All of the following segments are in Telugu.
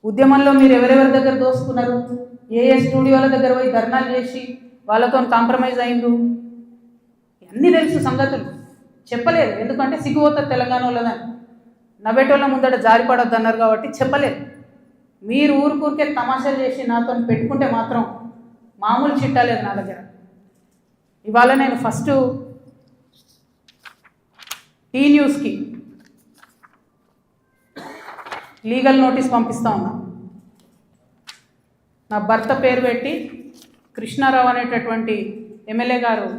ఉద్యమంలో మీరు ఎవరెవరి దగ్గర దోసుకున్నారు, ఏ స్టూడియోల దగ్గర పోయి ధర్నాలు చేసి వాళ్ళతో కాంప్రమైజ్ అయిండు, అన్నీ తెలుసు సంగతులు. చెప్పలేదు, ఎందుకంటే సిగ్గుపోతుంది తెలంగాణ వాళ్ళదని. నవ్వేటోళ్ళ ముందట జారిపడొద్దు అన్నారు కాబట్టి చెప్పలేదు. మీరు ఊరికే తమాషాలు చేసి నాతో పెట్టుకుంటే మాత్రం మామూలు చిట్టా లేదు నా దగ్గర. ఇవాళ నేను ఫస్ట్ టీ న్యూస్కి లీగల్ నోటీస్ పంపిస్తా ఉన్నా. నా భర్త పేరు పెట్టి కృష్ణారావు అనేటటువంటి ఎమ్మెల్యే గారు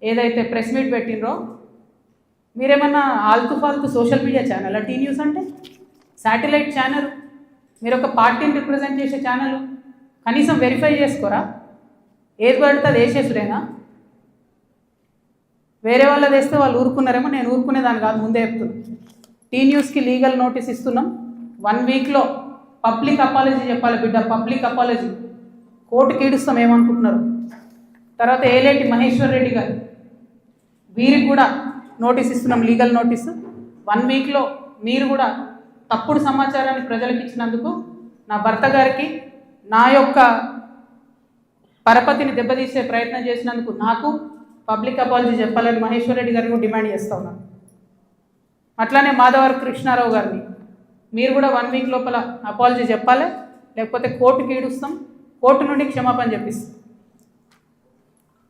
ఏదైతే ప్రెస్ మీట్ పెట్టినరో, మీరేమన్నా ఆల్తు ఫాల్తు social media channel T News అంటే? శాటిలైట్ ఛానల్, మీరు ఒక పార్టీని రిప్రజెంట్ చేసే ఛానల్, కనీసం వెరిఫై చేసుకోరా? ఏది పడితే అది వేసేసుడేనా? వేరే వాళ్ళది వేస్తే వాళ్ళు ఊరుకున్నారేమో, నేను ఊరుకునేదాన్ని కాదు, ముందే చెప్తున్నాను. టీ న్యూస్కి లీగల్ నోటీస్ ఇస్తున్నాం. 1 వీక్లో పబ్లిక్ అపాలజీ చెప్పాలి బిడ్డ, పబ్లిక్ అపాలజీ. కోర్టుకి ఈడుస్తాం ఏమనుకుంటున్నారు. తర్వాత ఏలేటి మహేశ్వర్ రెడ్డి గారు, వీరికి కూడా నోటీస్ ఇస్తున్నాం, లీగల్ నోటీసు. 1 వీక్లో మీరు కూడా తప్పుడు సమాచారాన్ని ప్రజలకు ఇచ్చినందుకు, నా భర్త గారికి నా యొక్క పరపతిని దెబ్బతీసే ప్రయత్నం చేసినందుకు నాకు పబ్లిక్ అపాలజీ చెప్పాలని మహేశ్వర్ రెడ్డి గారిని కూడా డిమాండ్ చేస్తూ ఉన్నాను. అట్లానే మాధవర్ కృష్ణారావు గారిని మీరు కూడా 1 వీక్ లోపల అపాలజీ చెప్పాలి, లేకపోతే కోర్టుకి ఈడుస్తాం, కోర్టు నుండి క్షమాపణ చెప్పిస్తాం.